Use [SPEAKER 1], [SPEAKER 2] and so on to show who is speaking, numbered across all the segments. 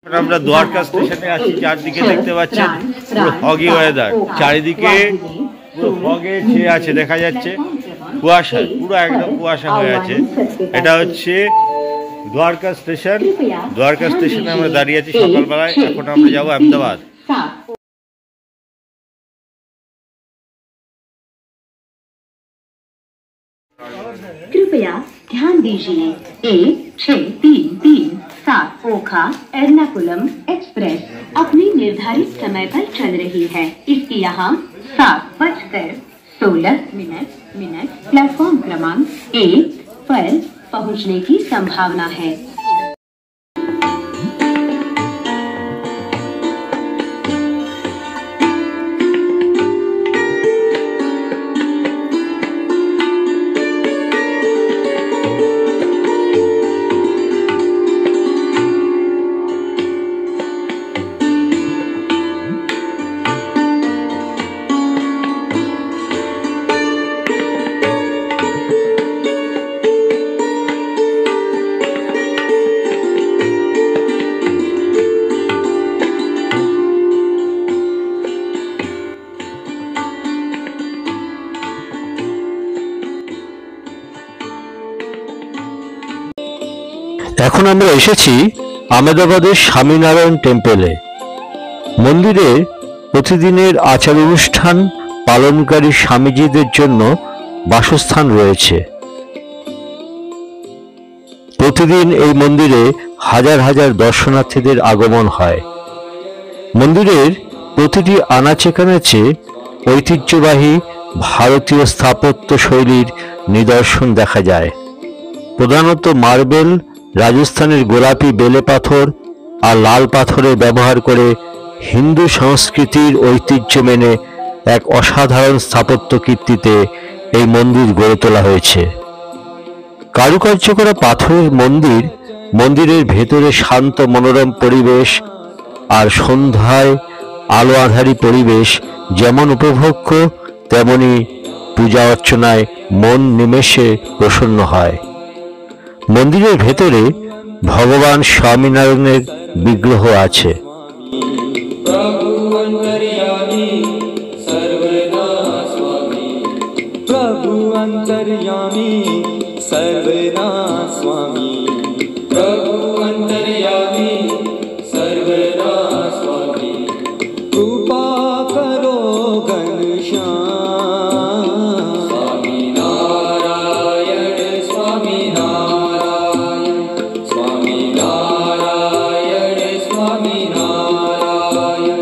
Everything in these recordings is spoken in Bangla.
[SPEAKER 1] আমরা দ্বারকা স্টেশনে আছি। চারদিকে দেখতে পাচ্ছেন পুরো ফগি ওয়েদার, চারিদিকে পুরো ফগে ছেয়ে আছে, দেখা যাচ্ছে কুয়াশা, পুরো একদম কুয়াশা হয়ে আছে। এটা হচ্ছে দ্বারকা স্টেশন। দ্বারকা স্টেশনে আমরা দাঁড়িয়ে আছি সকালবেলায়। এখন আমরা যাবো আহমেদাবাদ।
[SPEAKER 2] कृपया ध्यान दीजिए 1633 ओखा एर्नाकुलम एक्सप्रेस अपने निर्धारित समय पर चल रही है। इसकी यहाँ 7:16 प्लेटफॉर्म क्रमांक 1 पर पहुँचने की संभावना है।
[SPEAKER 3] এখন আমরা এসেছি আহমেদাবাদের স্বামীনারায়ণ টেম্পলে। মন্দিরে প্রতিদিনের আচার অনুষ্ঠান পালনকারী স্বামীজিদের জন্য বাসস্থান রয়েছে। প্রতিদিন এই মন্দিরে হাজার হাজার দর্শনার্থীদের আগমন হয়। মন্দিরের প্রতিটি আনাচে কানাচে ঐতিহ্যবাহী ভারতীয় স্থাপত্য শৈলীর নিদর্শন দেখা যায়। প্রধানত মার্বেল, রাজস্থানের গোলাপি বেলে পাথর আর লাল পাথরের ব্যবহার করে হিন্দু সংস্কৃতির ঐতিহ্য মেনে এক অসাধারণ স্থাপত্য কীর্তিতে এই মন্দির গড়ে তোলা হয়েছে। কারুকার্য করা পাথরের মন্দির, মন্দিরের ভেতরে শান্ত মনোরম পরিবেশ আর সন্ধ্যায় আলো আঁধারি পরিবেশ যেমন উপভোগ্য, তেমনি পূজা অর্চনায় মন নিমেষে প্রসন্ন হয়। মন্দিরের ভেতরে ভগবান স্বামীনারায়ণের বিগ্রহ আছে।
[SPEAKER 4] प्रभु अंतर्यामी सर्वदा स्वामी, प्रभु अंतर्यामी सर्वदा स्वामी, कृपा करो घनश्याम, स्वामी नारायण स्वामी नारायण, स्वामी नारायण स्वामी नारायण।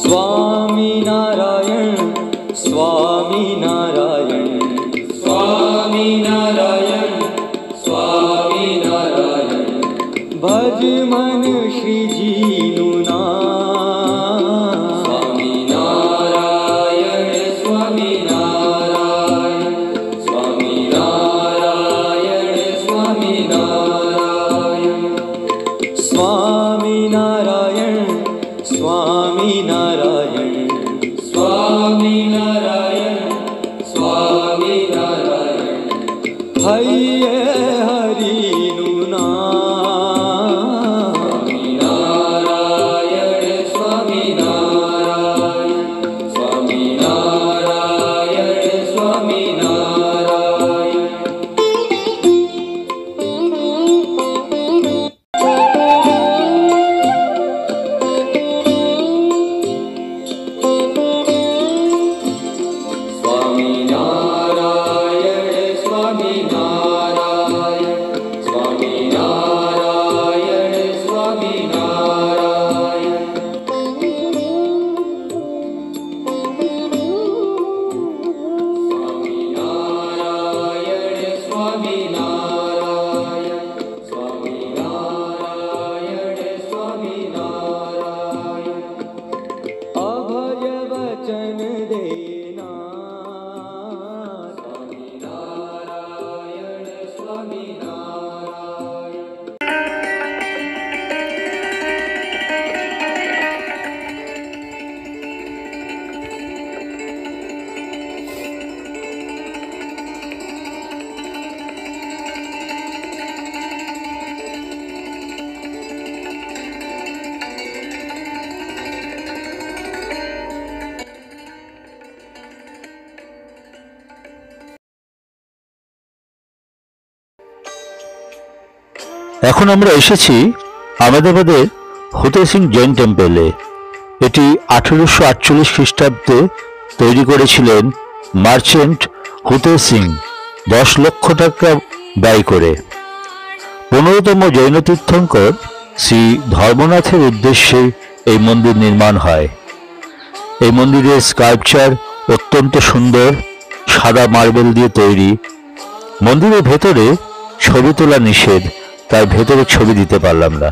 [SPEAKER 4] स्वामी नारायण स्वामी नारायण, स्वामी नारायण स्वामी नारायण, भज मन श्री जी नु नाम, स्वामी नारायण स्वामी नारायण, स्वामी नारायण स्वामी नारायण, स्वामी नारायण स्वामी नारायण, स्वामी नारायण स्वामी नारायण, हरिये हरि नु नाम, स्वामी नारायण स्वामी नारायण, स्वामी नारायण स्वामी नारायण। स्वामी नारायण स्वामी नारायण,
[SPEAKER 3] এখন আমরা এসেছি আহমেদাবাদের হুতে সিং জৈন টেম্পলে। এটি 1848 খ্রিস্টাব্দে তৈরি করেছিলেন মার্চেন্ট হুতে সিং 10 লক্ষ টাকা ব্যয় করে। 15তম জৈন তীর্থঙ্কর শ্রী ধর্মনাথের উদ্দেশ্যে এই মন্দির নির্মাণ হয়। এই মন্দিরের স্কাল্পচার অত্যন্ত সুন্দর, সাদা মার্বেল দিয়ে তৈরি। মন্দিরের ভেতরে ছবি তোলা নিষেধ, তাই ভেতরে ছবি দিতে পারলাম না।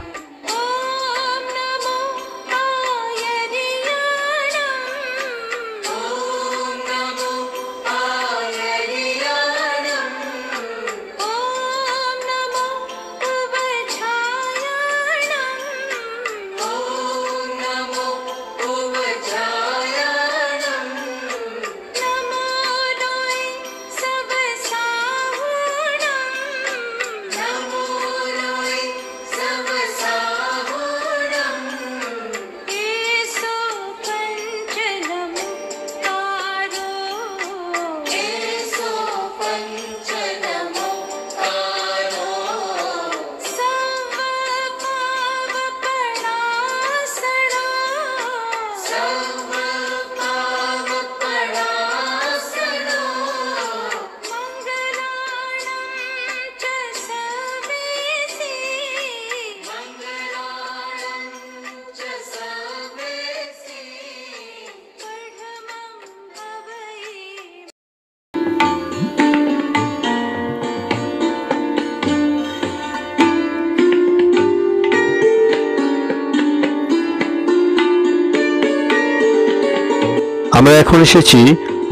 [SPEAKER 3] আমরা এখন এসেছি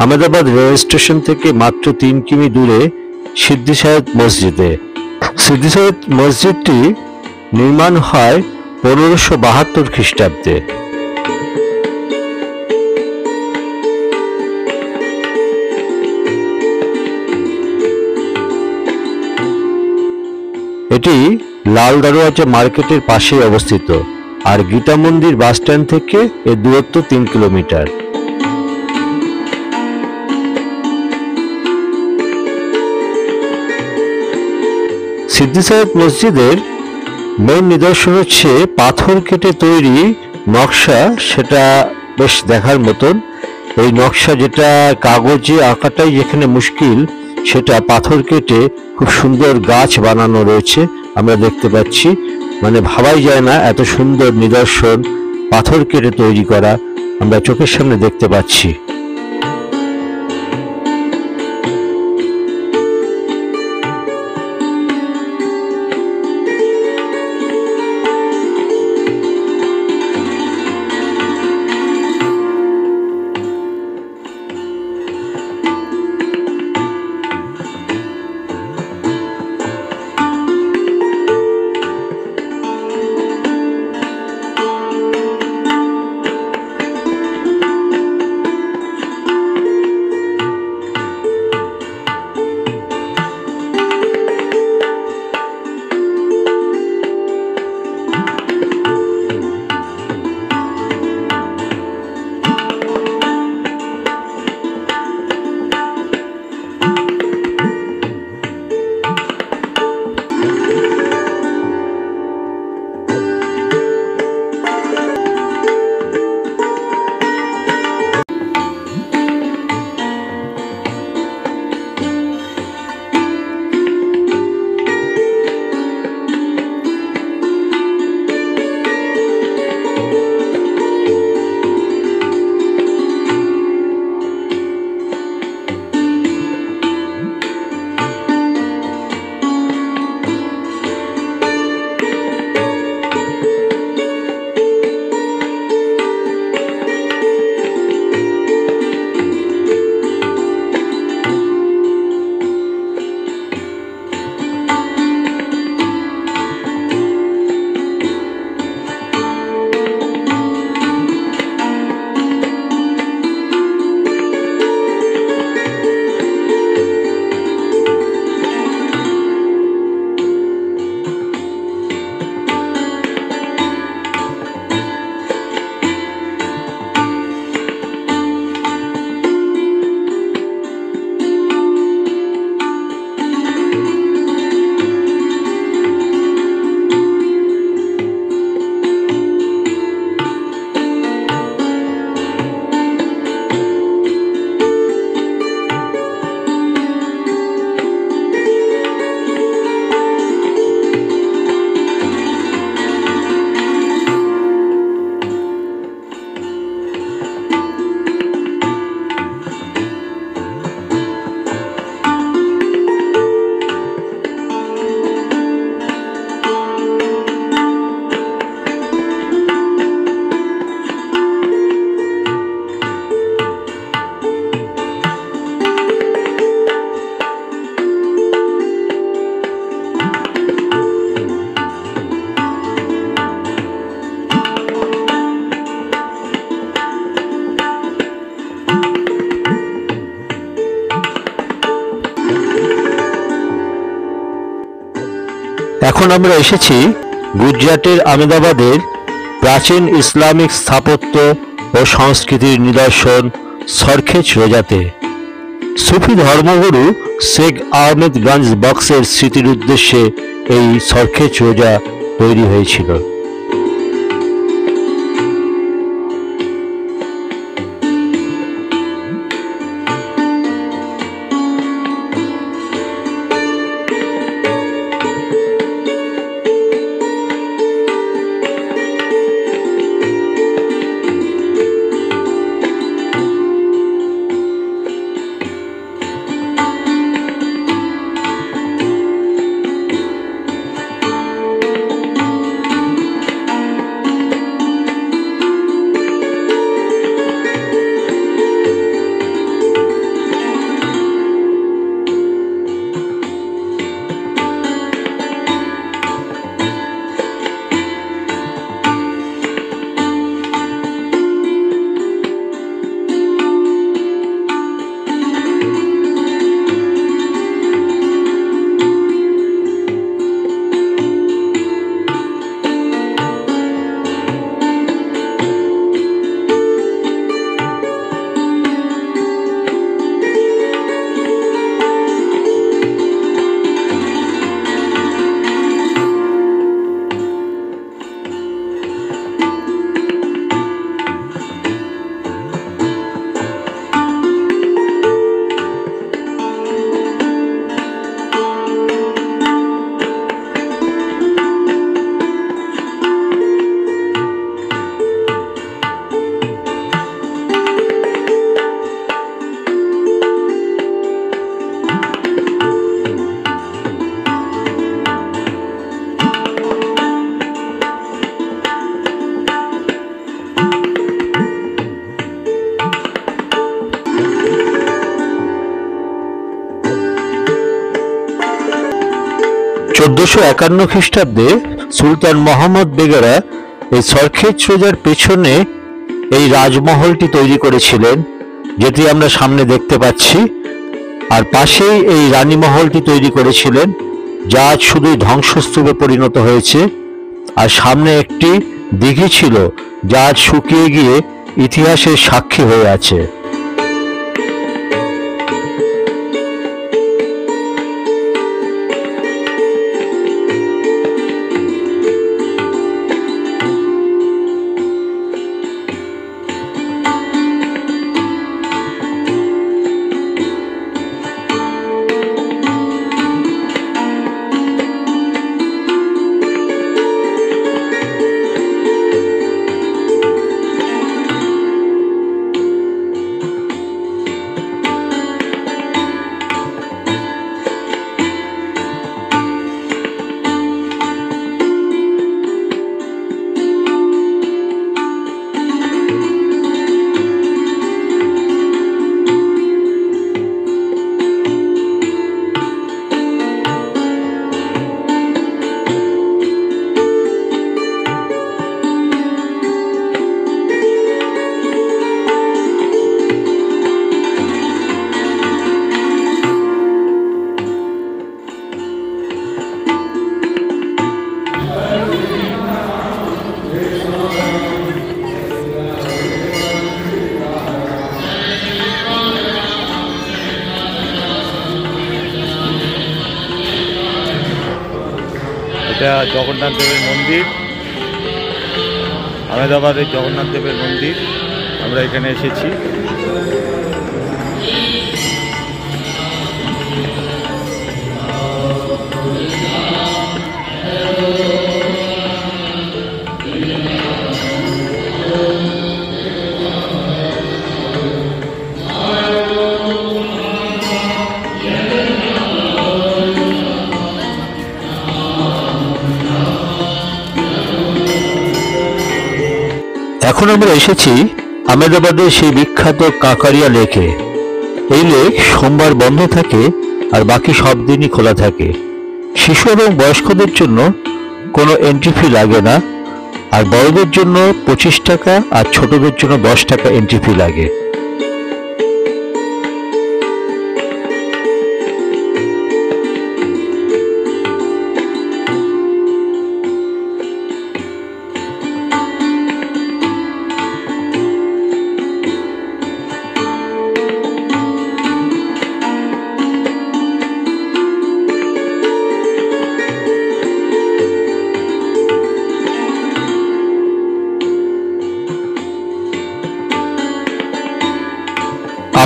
[SPEAKER 3] আহমেদাবাদ রেল স্টেশন থেকে মাত্র 3 কিমি দূরে সিদ্ধি সাইয়দ মসজিদে। সিদ্ধি সাইয়দ মসজিদটি নির্মাণ হয় 1572 খ্রিস্টাব্দে। এটি লাল দারোয়াজা মার্কেটের পাশেই অবস্থিত, আর গীতা মন্দির বাস স্ট্যান্ড থেকে এর দূরত্ব 3 কিলোমিটার। সিদ্ধি সাইয়দ মসজিদের মেইন নিদর্শন হচ্ছে পাথর কেটে তৈরি নকশা, সেটা বেশ দেখার মতন। এই নকশা যেটা কাগজে আঁকাটাই যেখানে মুশকিল, সেটা পাথর কেটে খুব সুন্দর গাছ বানানো রয়েছে আমরা দেখতে পাচ্ছি। মানে ভাবাই যায় না এত সুন্দর নিদর্শন পাথর কেটে তৈরি করা আমরা চোখের সামনে দেখতে পাচ্ছি। এখন আমরা এসেছি গুজরাটের আহমেদাবাদের প্রাচীন ইসলামিক স্থাপত্য ও সংস্কৃতির নিদর্শন সরখেজ রোজাতে। সুফি ধর্মগুরু শেখ আহমেদগঞ্জ বক্সের স্মৃতির উদ্দেশ্যে এই সরখেজ রোজা তৈরি হয়েছিল। চোদ্দশো 51 খ্রিস্টাব্দে সুলতান মোহাম্মদ বেগরা এই সরখেজ রোজার পেছনে এই রাজমহলটি তৈরি করেছিলেন, যেটি আমরা সামনে দেখতে পাচ্ছি। আর পাশেই এই রানী মহলটি তৈরি করেছিলেন, যা আজ শুধুই ধ্বংসস্তূপে পরিণত হয়েছে। আর সামনে একটি দিঘি ছিল, যা আজ শুকিয়ে গিয়ে ইতিহাসের সাক্ষী হয়ে আছে।
[SPEAKER 1] এটা জগন্নাথ দেবের মন্দির, আহমেদাবাদের জগন্নাথ দেবের মন্দির। আমরা এখানে এসেছি।
[SPEAKER 3] এখন আমরা এসেছি আহমেদাবাদের সেই বিখ্যাত কাঁকরিয়া লেকে। এই লেক সোমবার বন্ধ থাকে আর বাকি সব দিনই খোলা থাকে। শিশু এবং বয়স্কদের জন্য কোনো এন্ট্রি ফি লাগে না, আর বড়দের জন্য 25 টাকা আর ছোটদের জন্য 10 টাকা এন্ট্রি ফি লাগে।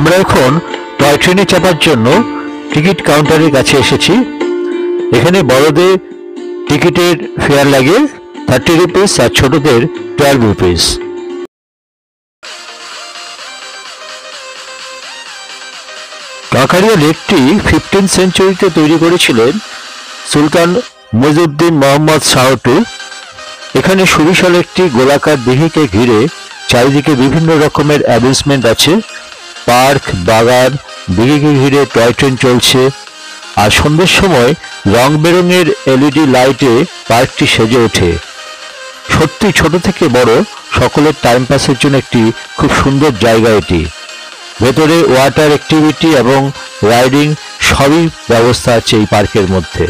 [SPEAKER 3] আমরা এখন টয় ট্রেনে চাপার জন্য টিকিট কাউন্টারের কাছে এসেছি। এখানে বড়দের টিকিটের ফেয়ার লাগে 30 রুপিস আর ছোটদের 12 রুপিস। কাকারিয়া লেকটি 15th সেঞ্চুরিতে তৈরি করেছিলেন সুলতান মুইজউদ্দিন মোহাম্মদ শাহ II। এখানে সুবিশাল একটি গোলাকার দিঘিকে ঘিরে চারিদিকে বিভিন্ন রকমের অ্যামিউজমেন্ট আছে, পার্ক, বাগান, দিঘিকে ঘিরে টয় ট্রেন চলছে। আর সন্ধ্যের সময় রং বেরঙের LED লাইটে পার্কটি সেজে ওঠে। সত্যি ছোট থেকে বড় সকলের টাইম পাসের জন্য একটি খুব সুন্দর জায়গা এটি। ভেতরে ওয়াটার অ্যাক্টিভিটি এবং রাইডিং সবই ব্যবস্থা আছে এই পার্কের মধ্যে।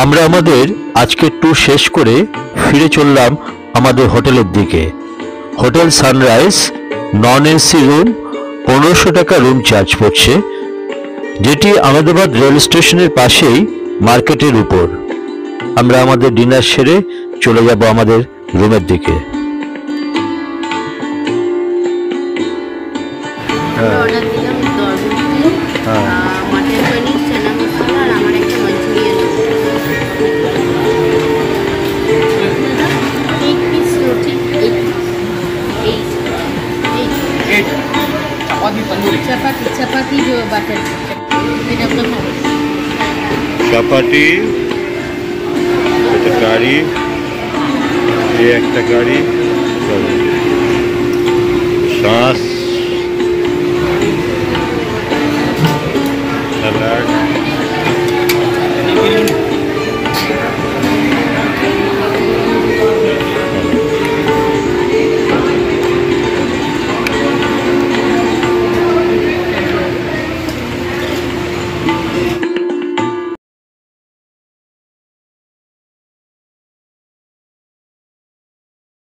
[SPEAKER 3] আমরা আমাদের আজকের ট্যুর শেষ করে ফিরে চললাম আমাদের হোটেলের দিকে। Hotel sunrise, non AC room, 1500 টাকা রুম চার্জ পড়ছে, যেটি আহমেদাবাদ রেল স্টেশনের পাশেই মার্কেটের উপর। আমরা আমাদের ডিনার সেরে চলে যাব আমাদের রুমের দিকে।
[SPEAKER 5] অর্ডার দিলাম দরবুজি, মাটন পনির, চানা মশলা আর আমার একটা মাঞ্চুরিয়ান। এক পিস রুটি, চাপাতি जो বাটার এটা আপনার খাবো।
[SPEAKER 1] চাপাটি, একটা কারি, এই একটা কারি, সস